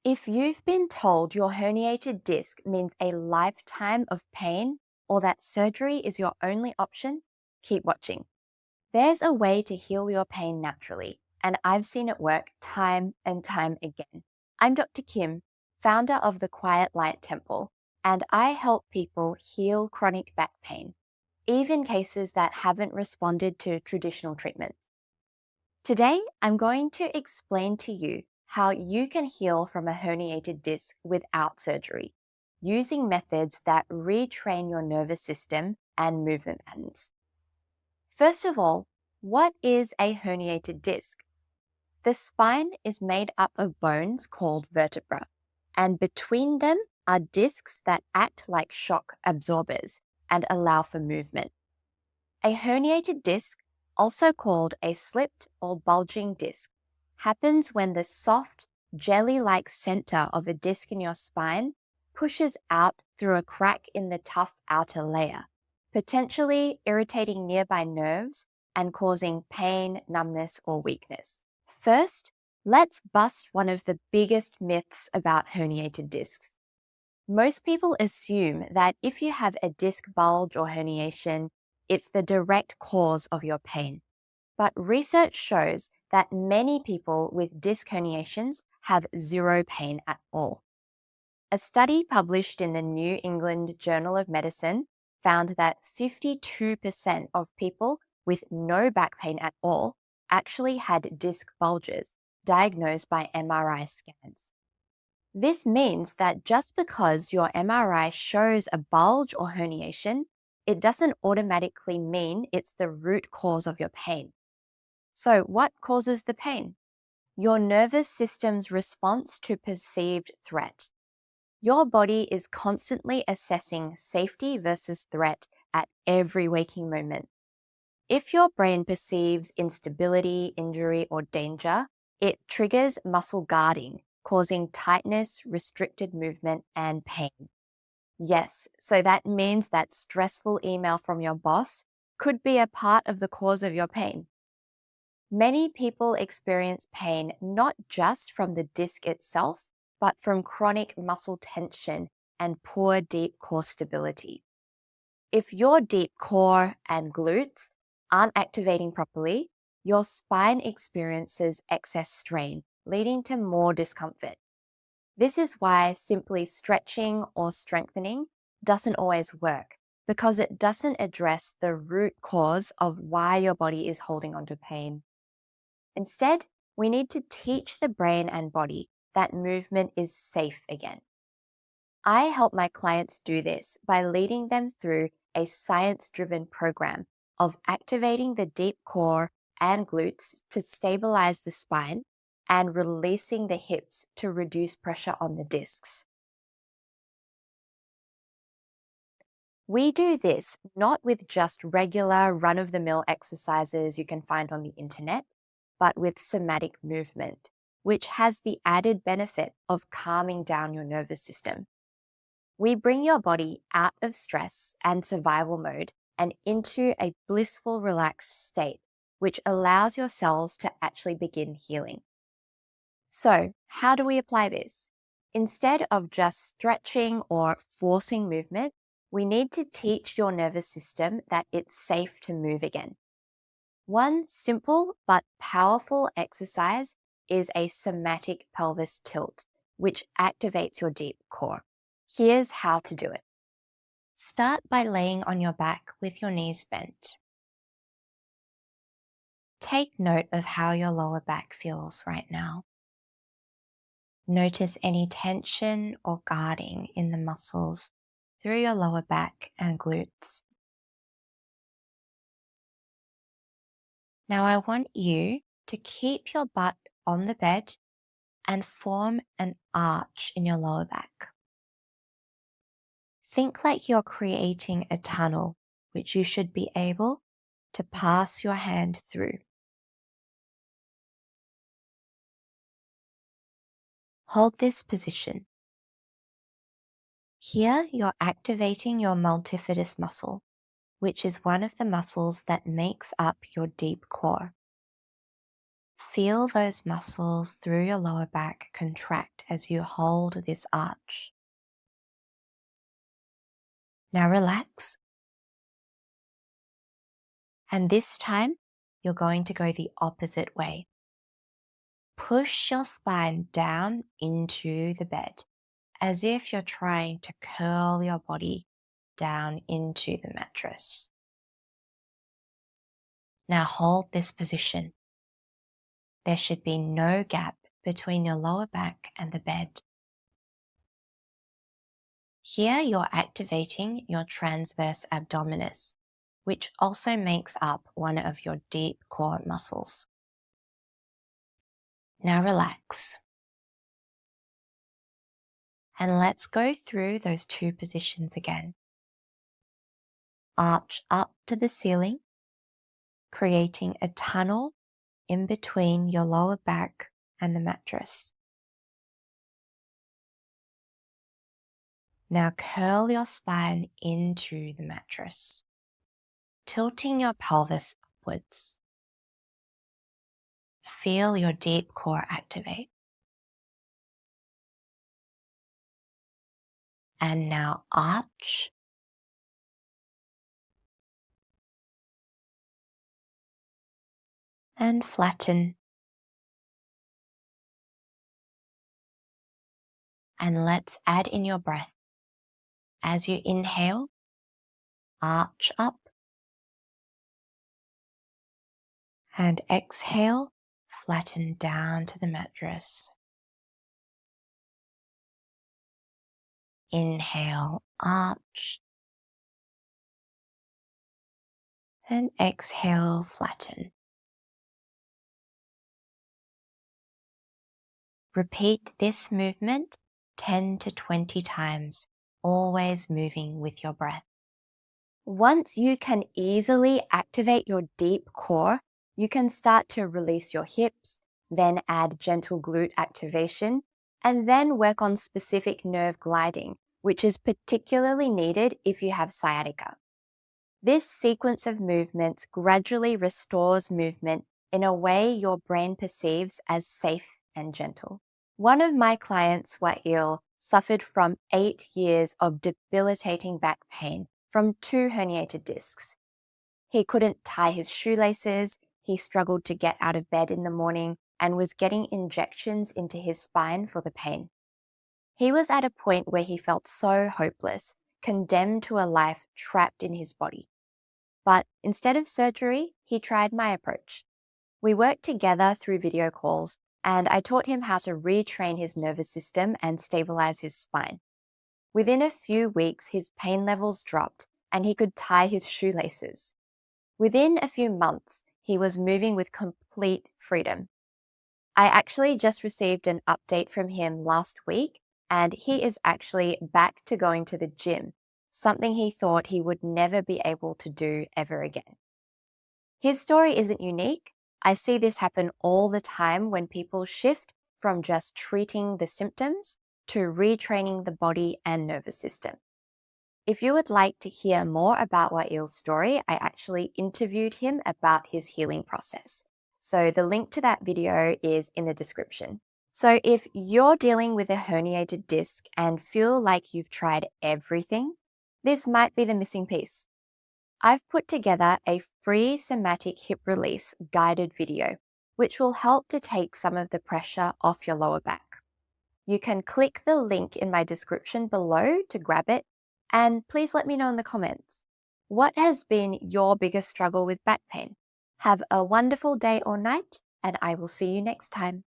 If you've been told your herniated disc means a lifetime of pain or that surgery is your only option, keep watching. There's a way to heal your pain naturally, and I've seen it work time and time again. I'm Dr. Kim, founder of the Quiet Light Temple, and I help people heal chronic back pain, even cases that haven't responded to traditional treatment. Today, I'm going to explain to you how you can heal from a herniated disc without surgery, using methods that retrain your nervous system and movement patterns. First of all, what is a herniated disc? The spine is made up of bones called vertebra, and between them are discs that act like shock absorbers and allow for movement. A herniated disc, also called a slipped or bulging disc, happens when the soft, jelly-like center of a disc in your spine pushes out through a crack in the tough outer layer, potentially irritating nearby nerves and causing pain, numbness, or weakness. First, let's bust one of the biggest myths about herniated discs. Most people assume that if you have a disc bulge or herniation, it's the direct cause of your pain. But research shows that many people with disc herniations have zero pain at all. A study published in the New England Journal of Medicine found that 52% of people with no back pain at all actually had disc bulges diagnosed by MRI scans. This means that just because your MRI shows a bulge or herniation, it doesn't automatically mean it's the root cause of your pain. So, what causes the pain? Your nervous system's response to perceived threat. Your body is constantly assessing safety versus threat at every waking moment. If your brain perceives instability, injury, or danger, it triggers muscle guarding, causing tightness, restricted movement, and pain. Yes, so that means that stressful email from your boss could be a part of the cause of your pain. Many people experience pain not just from the disc itself, but from chronic muscle tension and poor deep core stability. If your deep core and glutes aren't activating properly, your spine experiences excess strain, leading to more discomfort. This is why simply stretching or strengthening doesn't always work, because it doesn't address the root cause of why your body is holding onto pain. Instead, we need to teach the brain and body that movement is safe again. I help my clients do this by leading them through a science-driven program of activating the deep core and glutes to stabilize the spine and releasing the hips to reduce pressure on the discs. We do this not with just regular run-of-the-mill exercises you can find on the internet, but with somatic movement, which has the added benefit of calming down your nervous system. We bring your body out of stress and survival mode and into a blissful, relaxed state, which allows your cells to actually begin healing. So, how do we apply this? Instead of just stretching or forcing movement, we need to teach your nervous system that it's safe to move again. One simple but powerful exercise is a somatic pelvis tilt, which activates your deep core. Here's how to do it. Start by laying on your back with your knees bent. Take note of how your lower back feels right now. Notice any tension or guarding in the muscles through your lower back and glutes. Now I want you to keep your butt on the bed and form an arch in your lower back. Think like you're creating a tunnel which you should be able to pass your hand through. Hold this position. Here you're activating your multifidus muscle, which is one of the muscles that makes up your deep core. Feel those muscles through your lower back contract as you hold this arch. Now relax. And this time, you're going to go the opposite way. Push your spine down into the bed as if you're trying to curl your body down into the mattress. Now hold this position. There should be no gap between your lower back and the bed. Here you're activating your transverse abdominis, which also makes up one of your deep core muscles. Now relax. And let's go through those two positions again. Arch up to the ceiling, creating a tunnel in between your lower back and the mattress. Now curl your spine into the mattress, tilting your pelvis upwards. Feel your deep core activate. And now arch. And flatten. And let's add in your breath. As you inhale, arch up. And exhale, flatten down to the mattress. Inhale, arch. And exhale, flatten. Repeat this movement 10 to 20 times, always moving with your breath. Once you can easily activate your deep core, you can start to release your hips, then add gentle glute activation, and then work on specific nerve gliding, which is particularly needed if you have sciatica. This sequence of movements gradually restores movement in a way your brain perceives as safe and gentle. One of my clients, Wael, suffered from 8 years of debilitating back pain from 2 herniated discs. He couldn't tie his shoelaces, he struggled to get out of bed in the morning, and was getting injections into his spine for the pain. He was at a point where he felt so hopeless, condemned to a life trapped in his body. But instead of surgery, he tried my approach. We worked together through video calls, and I taught him how to retrain his nervous system and stabilize his spine. Within a few weeks, his pain levels dropped and he could tie his shoelaces. Within a few months, he was moving with complete freedom. I actually just received an update from him last week, and he is actually back to going to the gym, something he thought he would never be able to do ever again. His story isn't unique. I see this happen all the time when people shift from just treating the symptoms to retraining the body and nervous system. If you would like to hear more about Wael's story, I actually interviewed him about his healing process. So the link to that video is in the description. So if you're dealing with a herniated disc and feel like you've tried everything, this might be the missing piece. I've put together a free somatic hip release guided video, which will help to take some of the pressure off your lower back. You can click the link in my description below to grab it, and please let me know in the comments. What has been your biggest struggle with back pain? Have a wonderful day or night, and I will see you next time.